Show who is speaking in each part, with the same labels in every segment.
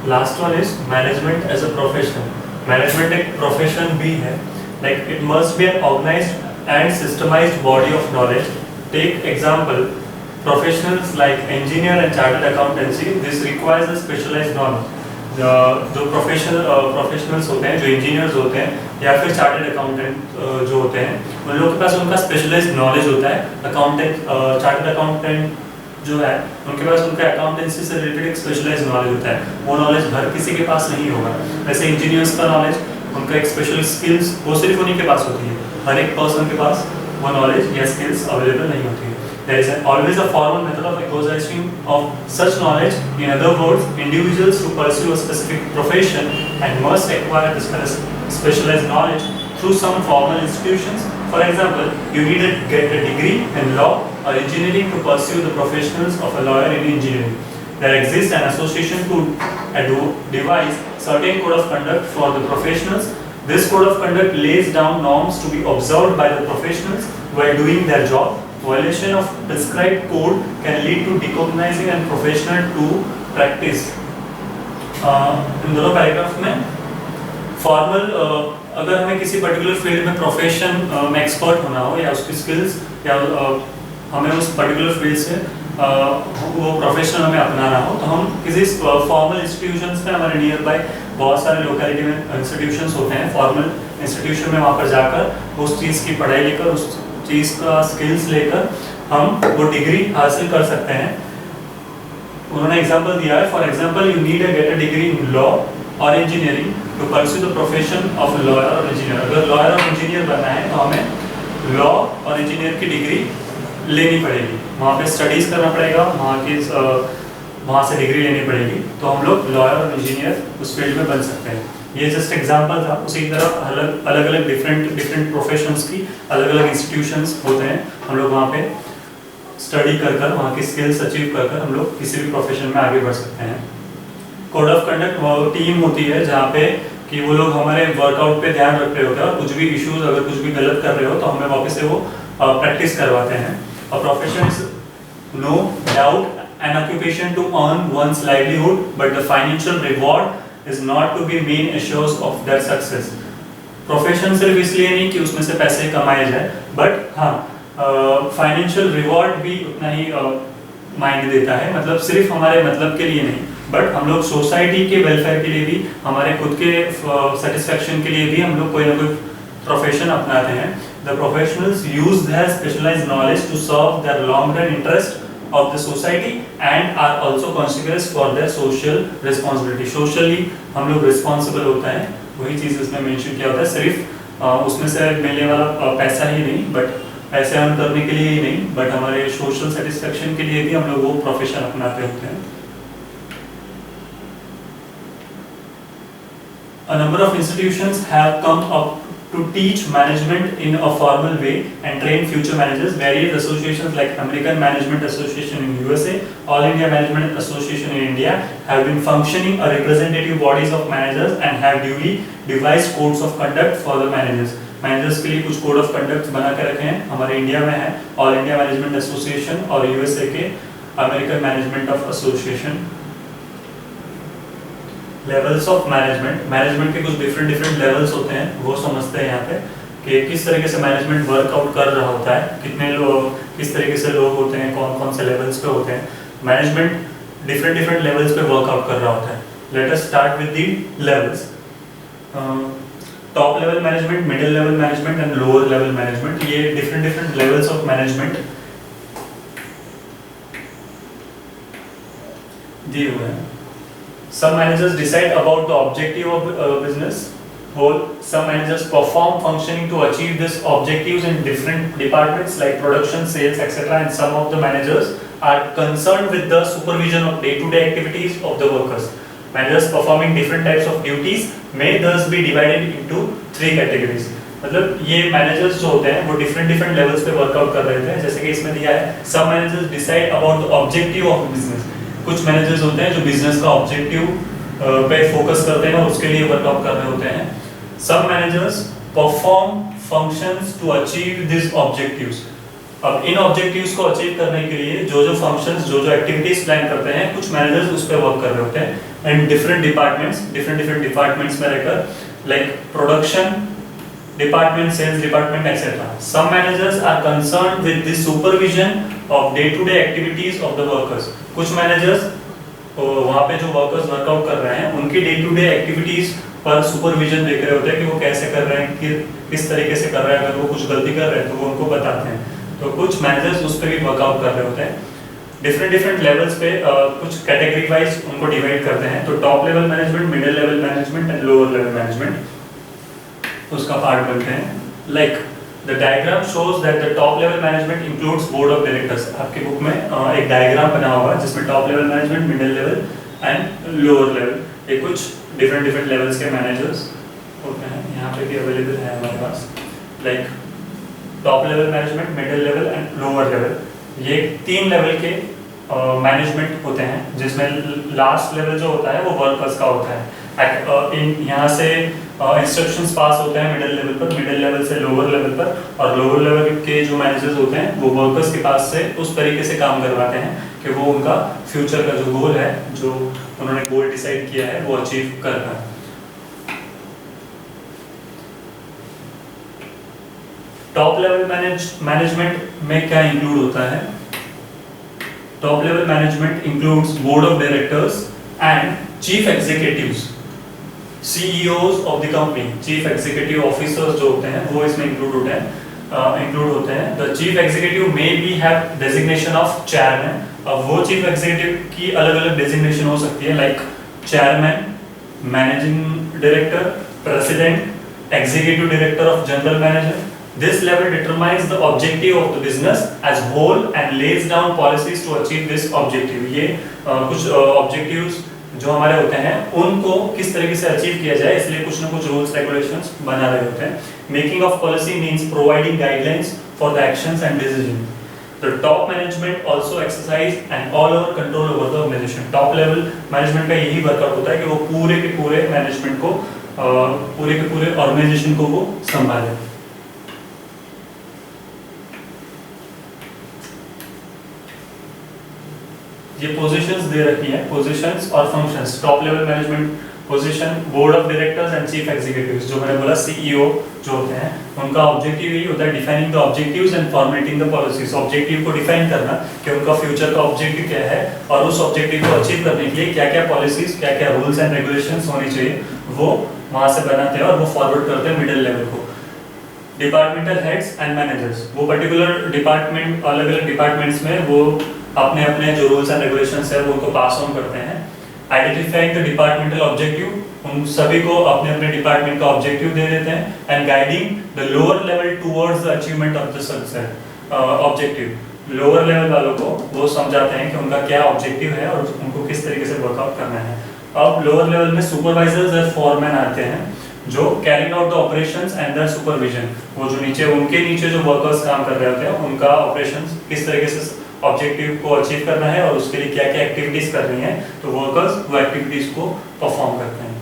Speaker 1: Last one is management as a profession. Management एक profession भी है, like it must be an organised and systematised body of knowledge. Take example, professionals like engineer and chartered accountancy, this requires a specialised knowledge. जो professionals होते हैं, जो engineers होते हैं या फिर चार्टर्ड अकाउंटेंट जो होते हैं, उन लोगों के पास उनका स्पेशलाइज्ड नॉलेज होता है। अकाउंटेंट, चार्टर्ड अकाउंटेंट जो है उनके पास उनका अकाउंटेंसी से रिलेटेड एक स्पेशलाइज्ड नॉलेज होता है, वो नॉलेज हर किसी के पास नहीं होगा। वैसे इंजीनियर्स का नॉलेज, उनका एक स्पेशल स्किल्स वो सिर्फ उन्हीं के पास होती है, हर एक पर्सन के पास वो नॉलेज या स्किल्स अवेलेबल नहीं होती है। There is always a formal method of acquisition of such knowledge. In other words, individuals who pursue a specific profession and must acquire this specialized knowledge through some formal institutions. For example, you need to get a degree in law or engineering to pursue the professions of a lawyer in engineering. There exists an association to devise certain code of conduct for the professionals. This code of conduct lays down norms to be observed by the professionals while doing their job. Violation of prescribed code can lead to decognizing and professional to practice. इन दोनों paragraph में formal, अगर हमें किसी particular field में profession में expert होना हो या उसकी स्किल्स या हमें उस पर्टिकुलर फील्ड से वो प्रोफेशन हमें अपनाना हो, तो हम किसी फॉर्मल इंस्टीट्यूशंस में, हमारे नियर बाय बहुत सारे लोकेलिटी में इंस्टीट्यूशंस होते हैं, फॉर्मल इंस्टीट्यूशन में वहाँ पर जाकर उस चीज़ की पढ़ाई लेकर, उस चीज़ का स्किल्स लेकर हम वो डिग्री हासिल कर सकते हैं। उन्होंने एग्जांपल दिया है, for example you need get a degree in law और engineering to pursue the profession of lawyer और इंजीनियर। अगर लॉयर और इंजीनियर बनना है तो हमें लॉ और इंजीनियर की डिग्री लेनी पड़ेगी, वहाँ पे स्टडीज़ करना पड़ेगा, वहाँ से डिग्री लेनी पड़ेगी, तो हम लोग लॉयर और इंजीनियर उस फील्ड में बन सकते हैं। ये जस्ट एग्जांपल था। उसी तरह अलग अलग डिफरेंट प्रोफेशंस की अलग अलग इंस्टीट्यूशंस होते हैं, हम लोग वहाँ पे स्टडी कर वहाँ की स्किल्स अचीव कर हम लोग किसी भी प्रोफेशन में आगे बढ़ सकते हैं। कोड ऑफ कंडक्ट वो टीम होती है जहाँ पे कि वो लोग हमारे वर्कआउट पे ध्यान रख रहे होते हैं और कुछ भी इश्यूज, अगर कुछ भी गलत कर रहे हो तो हमें वापस से वो प्रैक्टिस करवाते हैं। और profession is no doubt an occupation to earn one's livelihood, but the financial reward is not to be main assurance of their success. Profession सिर्फ इसलिए नहीं कि उसमें से पैसे कमाए जाए, but हाँ फाइनेंशियल रिवॉर्ड भी उतना ही मायने देता है। मतलब सिर्फ हमारे मतलब के लिए नहीं, बट हम लोग सोसाइटी के वेलफेयर के लिए भी, हमारे खुद के सेटिस्फेक्शन के लिए भी हम लोग कोई ना कोई प्रोफेशन अपनाते हैं। The professionals use their specialized knowledge to serve their long-run interest of the society and are also consequence for their social responsibility. Socially हम लोग responsible होता है, वही चीज़ इसमें मेंशन किया होता है। सिर्फ उसमें से मिलने वाला पैसा ही नहीं, बट पैसे अर्न करने के लिए ही नहीं, बट हमारे सोशल सेटिस्फेक्शन के लिए भी हम लोग वो प्रोफेशन अपनाते होते हैं। A number of institutions have come up to teach management in a formal way and train future managers. Various associations like American Management Association in USA, All India Management Association in India have been functioning as representative bodies of managers and have duly devised codes of conduct for the managers. Managers के लिए कुछ code of conduct बना के रखे हैं, हमारे India में है All India Management Association और USA के American Management of Association। Levels of management के कुछ डिफरेंट लेवल्स होते हैं, वो समझते हैं यहाँ पे कि किस तरीके से मैनेजमेंट वर्कआउट कर रहा होता है, कितने लोग, किस तरीके से लोग होते हैं, कौन कौन से लेवल्स पे होते हैं। मैनेजमेंट डिफरेंट लेवल्स पे वर्कआउट कर रहा होता है। Let us start with the levels. Top level management, middle level management and lower level management, ये डिफरेंट लेवल्स ऑफ मैनेजमेंट दिए हुए हैं। Some managers decide about the objective of business whole. Some managers perform functioning to achieve these objectives in different departments like production, sales, etc. And some of the managers are concerned with the supervision of day-to-day activities of the workers. Managers performing different types of duties may thus be divided into 3 categories. मतलब ये managers जो होते हैं वो different levels पे workout कर रहे थे, जैसे कि इसमें दिया है some managers decide about the objective of business. कुछ मैनेजर्स होते हैं जो बिजनेस का ऑब्जेक्टिव पे फोकस करते हैं और उसके लिए वर्कआउट कर रहे होते हैं। सब managers perform functions to achieve this objectives. अब इन ऑब्जेक्टिव्स को अचीव करने के लिए जो जो फंक्शंस जो जो एक्टिविटीज प्लान करते हैं, कुछ मैनेजर्स उस पर वर्क कर रहे होते हैं एंड डिफरेंट डिपार्टमेंट्स में रहकर like production department, sales department etcetera. Some managers are concerned with the supervision of day to day activities of the workers. कुछ मैनेजर्स वहाँ पे जो वर्कर्स वर्कआउट कर रहे हैं उनकी डे टू डे एक्टिविटीज पर सुपरविजन देख रहे होते हैं कि वो कैसे कर रहे हैं, कि किस तरीके से कर रहे हैं. अगर वो कुछ गलती कर रहे हैं तो वो उनको बताते हैं. तो कुछ मैनेजर्स उस पर भी वर्कआउट कर रहे होते हैं. डिफरेंट लेवल्स पे कुछ कैटेगरी वाइज उनको डिवाइड करते हैं. तो top level management, middle level management and lower level management उसका पार्ट बनते हैं. Like the diagram shows that the top level management includes board of directors. आपकी बुक में एक डायग्राम बना हुआ है जिसमें top level management, middle level and lower level, ये कुछ डिफरेंट लेवल्स के मैनेजर्स होते हैं. यहाँ पे भी अवेलेबल है हमारे पास. Like top level management, middle level and lower level, ये 3 लेवल के मैनेजमेंट होते हैं जिसमें लास्ट लेवल जो होता है वो वर्कर्स का होता है. यहाँ से इंस्ट्रक्शंस पास होते हैं मिडिल लेवल पर, मिडिल लेवल से लोअर लेवल पर, और लोअर लेवल के जो मैनेजर्स होते हैं वो वर्कर्स के पास से उस तरीके से काम करवाते हैं कि वो उनका फ्यूचर का जो गोल है, जो उन्होंने गोल डिसाइड किया है, वो अचीव कर पाए. टॉप लेवल मैनेजमेंट में क्या इंक्लूड होता है? Top level management includes board of directors and chief executives, CEOs of the company. Chief executive officers जो होते हैं वो इसमें इंक्लूड होते हैं. The chief executive may be have designation of chairman. अब वो चीफ एग्जीक्यूटिव की अलग-अलग डेजिग्नेशन हो सकती है, like chairman, managing director, president, executive director of general manager. This level determines the objective of the business as whole and lays down policies to achieve this objective. ये कुछ objectives जो हमारे होते हैं उनको किस तरीके से अचीव किया जाए, इसलिए कुछ ना कुछ रूल्स रेगुलेशंस बना रहे होते हैं. Making of policy means providing guidelines for the actions and decisions. The top management also exercise an all-over control over the organization. Top level management का यही वर्कआउट होता है कि वो पूरे के पूरे मैनेजमेंट को, पूरे के पूरे ऑर्गेनाइजेशन को वो संभाले. ये पोजीशंस दे रखी है, पोजीशंस और functions. Top level management position, board of directors and chief executives, जो मैंने बोला CEO जो होते हैं उनका ऑब्जेक्टिव यही होता है defining the objectives and formatting the policies. Objective को डिफाइन करना कि उनका फ्यूचर का ऑब्जेक्टिव क्या है और उस ऑब्जेक्टिव को अचीव करने के लिए क्या क्या पॉलिसीज, क्या क्या रूल्स एंड रेगुलेशंस होनी चाहिए, वो वहां से बनाते हैं और वो फॉरवर्ड करते हैं मिडिल लेवल को. डिपार्टमेंटल हेड्स एंड मैनेजर्स, वो पर्टिकुलर डिपार्टमेंट, अलग अलग डिपार्टमेंट्स में वो अपने अपने जो रूल्स एंड रेगुलेशंस है वो उनको पास ऑन करते हैं. आइडेंटिफाइंग द डिपार्टमेंटल ऑब्जेक्टिव, उन सभी को अपने अपने डिपार्टमेंट का ऑब्जेक्टिव दे देते हैं. And guiding the lower level towards the achievement of the success objective. Lower level वालों को वो समझाते हैं कि उनका क्या ऑब्जेक्टिव है और उनको किस तरीके से वर्कआउट करना है. अब लोअर लेवल में सुपरवाइजर्स और फोरमैन आते हैं जो carrying out the operations and their supervision. वो जो नीचे, उनके नीचे जो वर्कर्स काम कर रहे होते हैं उनका ऑपरेशंस किस तरीके से ऑब्जेक्टिव को अचीव करना है और उसके लिए क्या क्या एक्टिविटीज करनी है, तो वर्कर्स वो एक्टिविटीज को परफॉर्म करते हैं.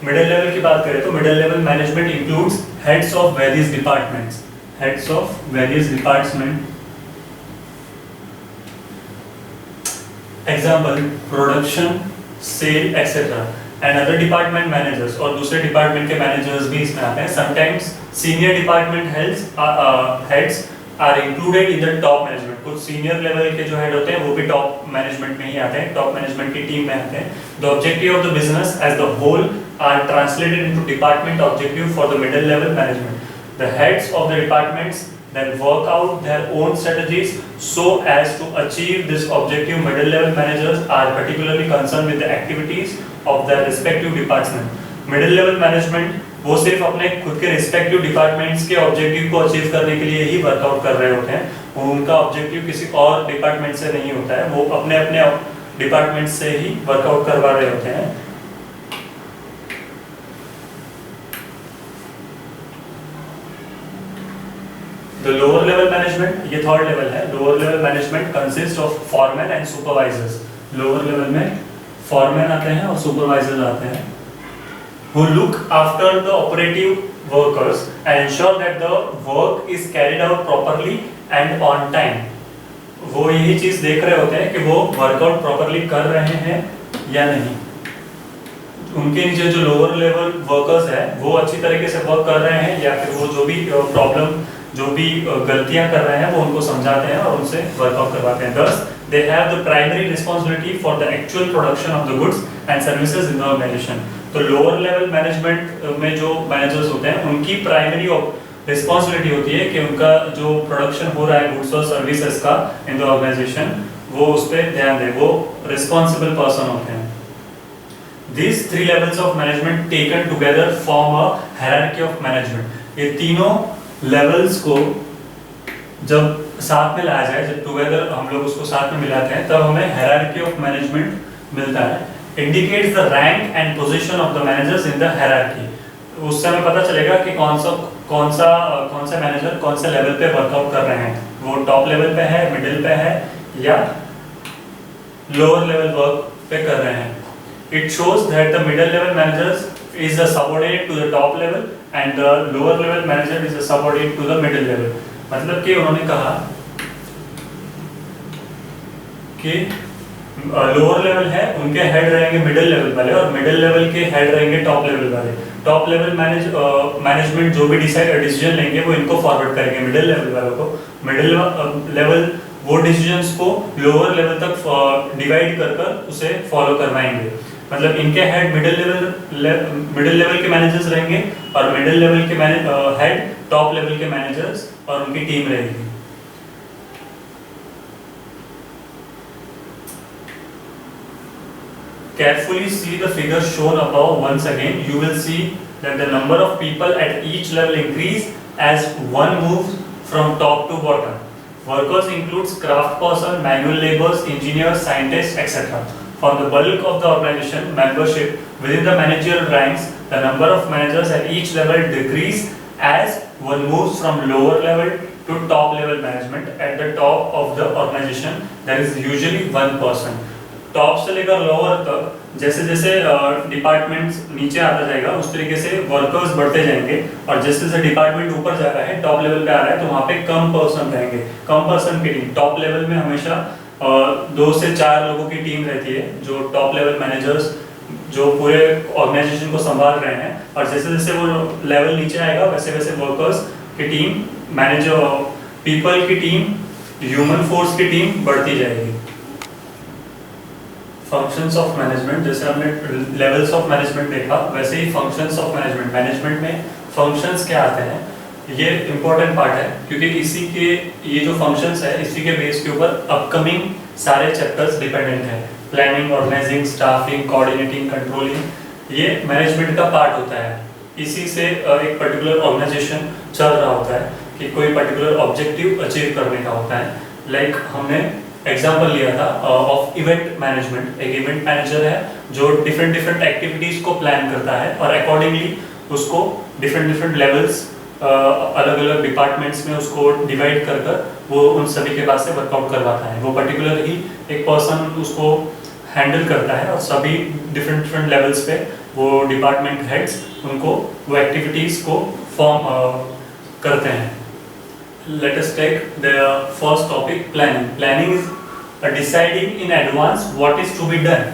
Speaker 1: मिडिल लेवल की बात करें तो middle level management includes heads of various departments. Heads of various department, example production, sale etcetera. And other department managers, और दूसरे डिपार्टमेंट के मैनेजर्स भी इसमें आते हैं. Sometimes senior department heads are included in the top management. कुछ senior level के जो हेड होते हैं वो भी टॉप मैनेजमेंट में ही आते हैं, टॉप मैनेजमेंट की टीम में आते हैं. The objective of the business as the whole are translated into department objective for the middle level management. The heads of the departments then work out their own strategies so as to achieve this objective. Middle level managers are particularly concerned with the activities of their respective department. Middle level management वो सिर्फ अपने खुद के respective departments के objective को achieve करने के लिए ही वर्कआउट कर रहे होते हैं. उनका ऑब्जेक्टिव किसी और डिपार्टमेंट से नहीं होता है, वो अपने अपने डिपार्टमेंट से ही वर्कआउट करवा रहे होते हैं. The lower level management, ये थर्ड लेवल है. Lower level management consist of foreman and supervisors. Lower level में फॉरमैन आते हैं और सुपरवाइजर्स आते हैं who look after the operative workers and ensure that the work is carried out properly and on time. वो यही चीज देख रहे होते हैं कि वो वर्कआउट प्रॉपरली कर रहे हैं या नहीं। उनके नीचे जो लोअर लेवल वर्कर्स है वो अच्छी तरीके से वर्क कर रहे हैं, या फिर वो जो भी प्रॉब्लम, जो भी गलतियां कर रहे हैं वो उनको समझाते हैं और उनसे वर्कआउट करवाते हैं। Thus, they have the primary responsibility for the actual production of the goods and services in the organization। तो लोअर लेवल मैनेजमेंट में जो मैनेजर्स होते हैं उनकी प्राइमरी रिस्पॉन्सिबिलिटी होती है कि उनका जो प्रोडक्शन हो रहा है गुड्स और सर्विसेज का इन द ऑर्गेनाइजेशन, वो उस पर ध्यान दे, वो रिस्पॉन्सिबल पर्सन होते हैं। These three levels of management taken together form a hierarchy of management। ये तीनों लेवल्स को जब साथ में लाया जाए, जब टुगेदर हम लोग उसको साथ में मिलाते हैं, तब हमें हायरार्की ऑफ मैनेजमेंट मिलता है। Indicates the rank and position of the managers in the hierarchy. उससे हमें पता चलेगा कि कौन सा मैनेजर कौन से लेवल पे वर्कआउट कर रहे हैं, वो टॉप लेवल पे है, मिडिल पे है, या लोअर लेवल वर्क पे कर रहे हैं। It shows that the middle level managers is a subordinate to the top level and the lower level manager is a subordinate to the middle level। मतलब कि उन्होंने कहा कि लोअर लेवल है उनके हेड रहेंगे मिडिल लेवल वाले, और मिडिल लेवल के हेड रहेंगे टॉप लेवल वाले। टॉप लेवल मैनेजमेंट जो भी डिसीजन लेंगे वो इनको फॉरवर्ड करेंगे मिडिल लेवल वालों को। मिडिल लेवल वो डिसीजंस को लोअर लेवल तक डिवाइड कर उसे फॉलो करवाएंगे। मतलब इनके हेड मिडिल लेवल के मैनेजर्स रहेंगे और मिडिल लेवल के हेड टॉप लेवल के मैनेजर्स और उनकी टीम रहेगी। Carefully see the figure shown above once again. You will see that the number of people at each level increase as one moves from top to bottom. Workers includes craft person, manual laborers, engineers, scientists, etc. For the bulk of the organization membership within the managerial ranks, the number of managers at each level decrease as one moves from lower level to top level management. At the top of the organization, there is usually one person. Top से लेकर lower तक जैसे जैसे departments नीचे आता जाएगा उस तरीके से वर्कर्स बढ़ते जाएंगे, और जैसे जैसे डिपार्टमेंट ऊपर जा रहा है, टॉप लेवल पे आ रहा है, तो वहाँ पे कम पर्सन रहेंगे। कम पर्सन की टीम, टॉप लेवल में हमेशा 2 से 4 लोगों की टीम रहती है, जो टॉप लेवल मैनेजर्स जो पूरे ऑर्गेनाइजेशन को संभाल रहे हैं। और जैसे जैसे वो लेवल नीचे आएगा वैसे वैसे वर्कर्स की टीम, मैनेजर पीपल की टीम, ह्यूमन फोर्स की टीम बढ़ती जाएगी। फंक्शंस ऑफ मैनेजमेंट, जैसे हमने लेवल्स ऑफ मैनेजमेंट देखा, वैसे ही फंक्शंस ऑफ मैनेजमेंट, मैनेजमेंट में फंक्शंस क्या आते हैं, ये इंपॉर्टेंट पार्ट है, क्योंकि इसी के ये जो फंक्शंस है इसी के बेस के ऊपर अपकमिंग सारे चैप्टर्स डिपेंडेंट हैं। Planning, organising, staffing, coordinating, controlling, ये मैनेजमेंट का पार्ट होता है। इसी से एक पर्टिकुलर ऑर्गेनाइजेशन चल रहा होता है कि कोई पर्टिकुलर ऑब्जेक्टिव अचीव करने का होता है। लाइक हमने एग्जाम्पल लिया था ऑफ इवेंट मैनेजमेंट। एक इवेंट मैनेजर है जो डिफरेंट एक्टिविटीज को प्लान करता है और अकॉर्डिंगली उसको डिफरेंट लेवल्स अलग अलग डिपार्टमेंट्स में उसको डिवाइड कर वो उन सभी के पास से वर्कआउट करवाता है। वो पर्टिकुलर ही एक पर्सन उसको हैंडल करता है और सभी डिफरेंट लेवल्स पे वो डिपार्टमेंट हेड्स उनको वो एक्टिविटीज को फॉर्म करते हैं। Let us take the first topic, planning. Planning is deciding in advance what is to be done.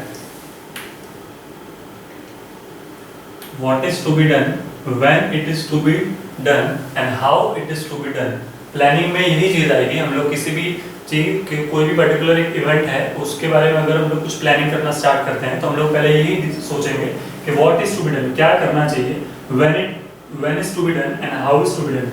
Speaker 1: What is to be done, when it is to be done, and how it is to be done. Planning में यही चीज आएगी। हम लोग किसी भी चीज, कोई भी पर्टिकुलर एक इवेंट है उसके बारे में अगर हम लोग कुछ प्लानिंग करना स्टार्ट करते हैं तो हम लोग पहले यही सोचेंगे कि what is to be done, क्या करना चाहिए, when is to be done and how is to be done,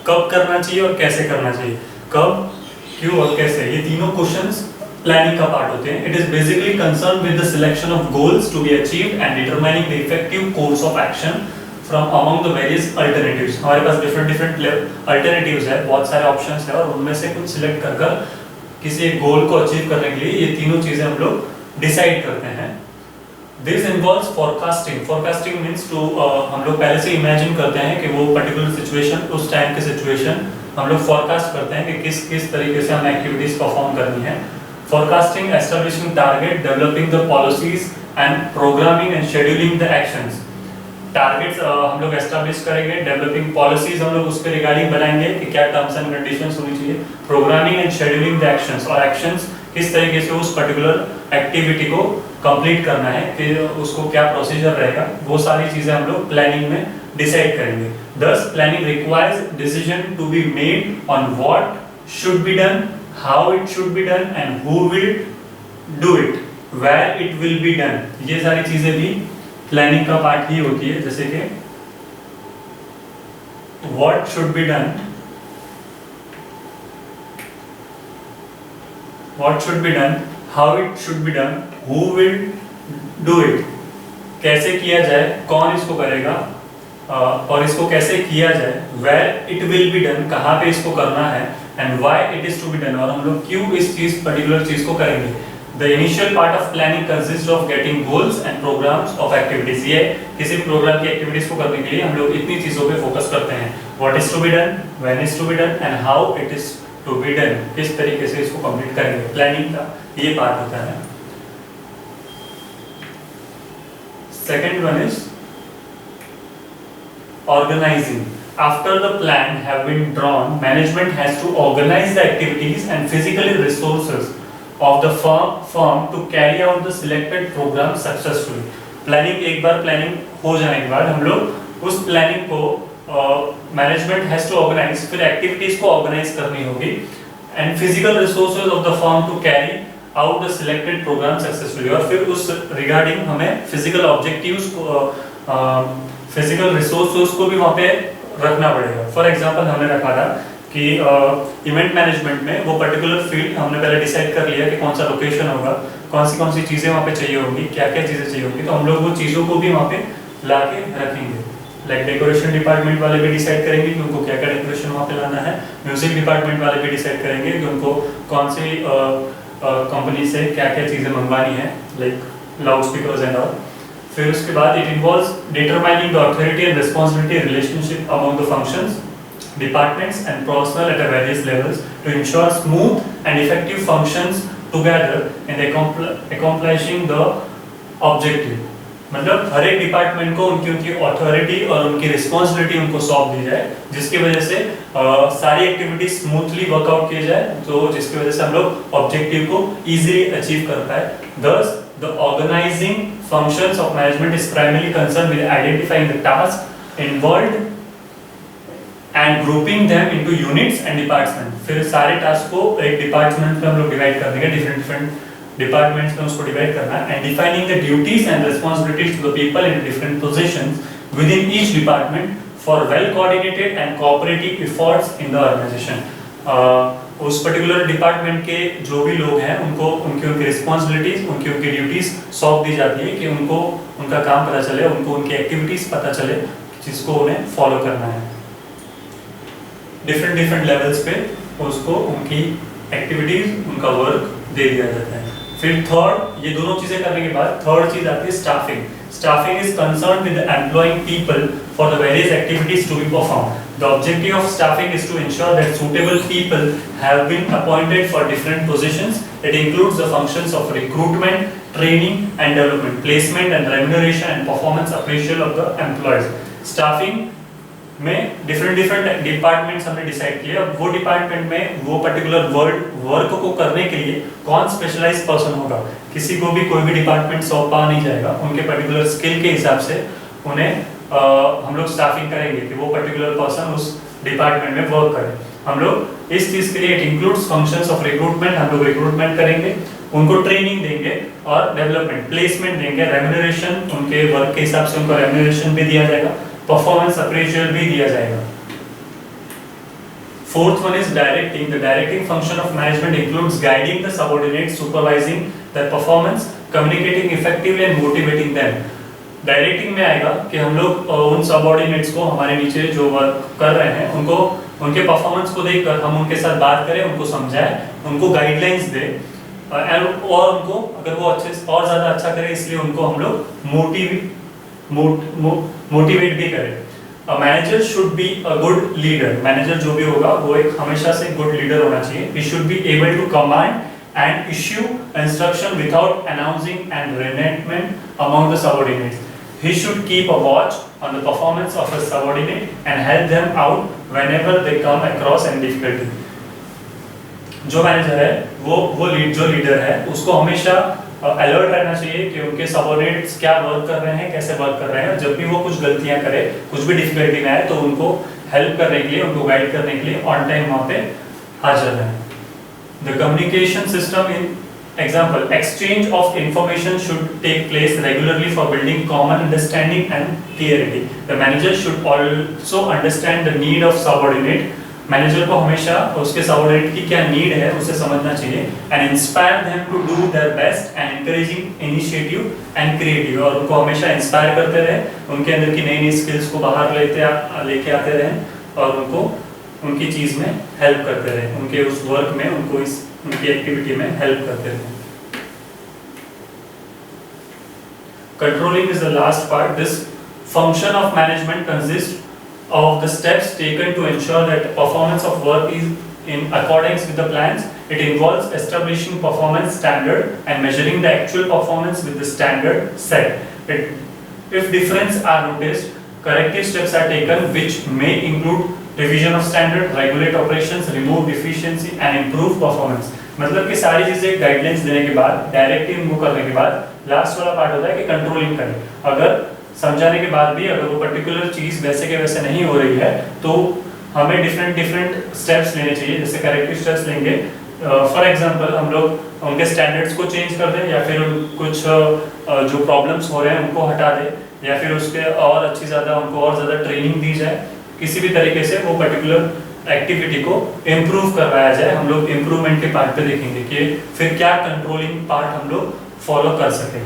Speaker 1: कब करना चाहिए और कैसे करना चाहिए, कब, क्यों और कैसे। ये तीनों क्वेश्चंस प्लानिंग का पार्ट होते हैं। It is basically concern with the selection of goals to be achieved and determining the effective course of action from among the various alternatives. हमारे पास डिफरेंट अल्टरनेटिव्स है, बहुत सारे ऑप्शंस है, और उनमें से कुछ सिलेक्ट कर किसी एक गोल को अचीव करने के लिए ये तीनों चीजें हम लोग डिसाइड करते हैं। This involves forecasting. Forecasting means to हम लोग पहले से इमेजिन करते हैं कि वो पर्टिकुलर सिचुएशन, उस टाइम के सिचुएशन हम लोग फोरकास्ट करते हैं कि किस तरीके से हमें एक्टिविटीज परफॉर्म करनी है। Forecasting, establishing target, developing the policies and programming and scheduling the actions. Targets हम लोग एस्टैब्लिश करेंगे, डेवलपिंग पॉलिसीज हम लोग उसके रिगार्डिंग बनाएंगे कि क्या टर्म्स एंड कंडीशंस होनी चाहिए, programming and scheduling the actions, और एक्शंस किस तरीके से उस पर्टिकुलर एक्टिविटी को कंप्लीट करना है, कि उसको क्या प्रोसीजर रहेगा, वो सारी चीजें हम लोग प्लानिंग में डिसाइड करेंगे। Thus, planning requires decision to be made on what should be done, how it should be done, and who will do it, where it will be done. ये सारी चीजें भी प्लानिंग का पार्ट ही होती है, जैसे कि what should be done, what should be done, how it should be done, who will do it, कैसे किया जाए, कौन इसको करेगा, और इसको कैसे किया जाए, where it will be done, कहाँ पे इसको करना है, and why it is to be done, और हम लोग क्यों इस चीज पर्टिकुलर चीज को करेंगे। The initial part of planning consists of getting goals and programs of activities. ये किसी भी प्रोग्राम की एक्टिविटीज को करने के लिए हम लोग इतनी चीजों पे फोकस करते हैं, what is to be done, when is to be done, and how it is to be done, किस तरीके से इसको कंप्लीट करेंगे। प्लानिंग का ये पार्ट होता है। Second one is organizing. After the plan have been drawn, management has to organize the activities and physical resources of the firm to carry out the selected program successfully. Planning, एक बार planning हो जाने के बाद हम लोग उस planning को management has to organise, फिर एक्टिविटीज को ऑर्गेनाइज करनी होगी, and physical resources of the firm to carry out the selected programme successfully, और फिर उस रिगार्डिंग हमें फिजिकल ऑब्जेक्टिव्स को, फिजिकल रिसोर्सेज को भी वहाँ पे रखना पड़ेगा। फॉर एग्जांपल हमने रखा था कि इवेंट मैनेजमेंट में वो पर्टिकुलर फील्ड हमने पहले डिसाइड कर लिया कि कौन सा लोकेशन होगा, कौन सी चीज़ें वहाँ पे चाहिए होगी, क्या क्या चीज़ें चाहिए होगी, तो हम लोग वो चीज़ों को भी वहाँ पे ला के रखेंगे। लाइक डेकोरेशन डिपार्टमेंट वाले भी डिसाइड करेंगे कि उनको क्या क्या डेकोरेशन वहाँ पे लाना है, म्यूजिक डिपार्टमेंट वाले भी डिसाइड करेंगे कि उनको कौन सी कंपनी से क्या क्या चीज़ें मंगवानी है, like loud speakers and all. फिर उसके बाद it involves determining the authority and responsibility relationship among the functions, departments and personnel at various levels to ensure smooth and effective functions together in accomplishing the objective. मतलब हर एक department को उनकी authority और उनकी responsibility उनको सौंप दी जाए, जिसकी वजह से सारी एक्टिविटी स्मूथली वर्कआउट की जाए, तो जिसकी वजह से हम लोग ऑब्जेक्टिव को इजीली अचीव कर पाए। Thus, the organizing functions of management is primarily concerned with identifying the tasks involved and grouping them into units and departments. फिर सारे टास्क को एक डिपार्टमेंट में हम लोग डिवाइड कर देंगे, डिफरेंट डिपार्टमेंट्स में उसको डिवाइड करना है, and defining the duties and responsibilities to the people in different positions within each department for well coordinated and cooperative efforts in the organisation. उस पर्टिकुलर डिपार्टमेंट के जो भी लोग हैं उनको उनकी रिस्पांसिबिलिटीज, उनकी ड्यूटीज सौंप दी जाती है कि उनको उनका काम पता चले, उनको उनकी एक्टिविटीज पता चले, जिसको उन्हें फॉलो करना है। डिफरेंट लेवल्स पे उसको उनकी एक्टिविटीज, उनका वर्क दे दिया जाता है। फिर थर्ड, ये दोनों चीजें करने के बाद थर्ड चीज आती है staffing. Staffing is concerned with employing people for the various activities to be performed. The objective of staffing is to ensure that suitable people have been appointed for different positions. It includes the functions of recruitment, training and development, placement and remuneration and performance appraisal of the employees. Staffing में different departments हमने decide किए। अब वो department में वो particular work को करने के लिए कौन स्पेशलाइज पर्सन होगा, किसी को भी कोई भी डिपार्टमेंट सौंपा नहीं जाएगा, उनके पर्टिकुलर स्किल के हिसाब से उन्हें हम लोग स्टाफिंग करेंगे कि वो पर्टिकुलर पर्सन उस डिपार्टमेंट में वर्क करे। हम लोग इस चीज के लिए it includes functions of recruitment, हम लोग रिक्रूटमेंट करेंगे, उनको ट्रेनिंग देंगे और डेवलपमेंट, प्लेसमेंट देंगे, रेम्यूनरेशन, उनके वर्क के हिसाब से उनको रेम्यूनरेशन भी दिया जाएगा, परफॉर्मेंस अप्रेजल भी दिया जाएगा। Fourth one is directing. The directing function of management includes guiding the subordinates, supervising their performance, communicating effectively and motivating them. Directing में आएगा कि हम लोग उन सबऑर्डिनेट्स को, हमारे नीचे जो वर्क कर रहे हैं, उनको उनके परफॉर्मेंस को देखकर हम उनके साथ बात करें, उनको समझाएं, उनको गाइडलाइंस दें, और उनको अगर वो अच्छे और ज़्यादा अच्छा करे इसलिए उनको हम लोग मोटिवेट भी करें। A manager should be a good leader. Manager जो भी होगा वो एक हमेशा से गुड लीडर होना चाहिए। He should be able to command and issue instruction without announcing and resentment among the subordinates. he should keep a watch on the performance of his subordinate and help them out whenever they come across any difficulty. जो manager है जो leader है उसको हमेशा alert रहना चाहिए कि उनके सबऑर्डिनेट्स क्या वर्क कर रहे हैं, कैसे वर्क कर रहे हैं। जब भी वो कुछ गलतियां करे, कुछ भी डिफिकल्टी में आए तो उनको हेल्प करने के लिए, उनको गाइड करने के लिए ऑन टाइम वहाँ पे हाजिर रहें। The communication system in example, exchange of information should take place regularly for building common understanding and clarity. The manager should also understand the need of subordinate. Manager को हमेशा उसके सबऑर्डिनेट की क्या need है उसे समझना चाहिए and inspire them to do their best and encouraging initiative and creative, और उनको हमेशा इंस्पायर करते रहे, उनके अंदर की नई नई स्किल्स को बाहर लेके आते रहे और उनको उनकी चीज़ में हेल्प करते रहे, उनके उस वर्क में, उनको उनकी एक्टिविटी में हेल्प करते रहे। Controlling is the last part. This function of management consists of the steps taken to ensure that the performance of work is in accordance with the plans. It involves establishing performance standard and measuring the actual performance with the standard set. If difference are noticed, corrective steps are taken which may include revision of standard, regulate operations, remove deficiency and improve performance. मतलब कि सारी चीजें guidelines देने के बाद, directive move करने के बाद लास्ट वाला पार्ट होता है कि कंट्रोलिंग करें। अगर समझाने के बाद भी अगर वो पर्टिकुलर चीज वैसे के वैसे नहीं हो रही है तो हमें डिफरेंट स्टेप्स लेने चाहिए। जैसे करेक्टिव स्टेप्स लेंगे, फॉर एग्जांपल हम लोग उनके स्टैंडर्ड्स को चेंज कर दें या फिर कुछ जो प्रॉब्लम्स हो रहे हैं उनको हटा दें या फिर उसके और अच्छी ज़्यादा उनको और ज़्यादा ट्रेनिंग दी जाए, किसी भी तरीके से वो पर्टिकुलर एक्टिविटी को इम्प्रूव करवाया जाए। हम लोग इम्प्रूवमेंट के पार्ट पे देखेंगे कि फिर क्या कंट्रोलिंग पार्ट हम लोग फॉलो कर सकें।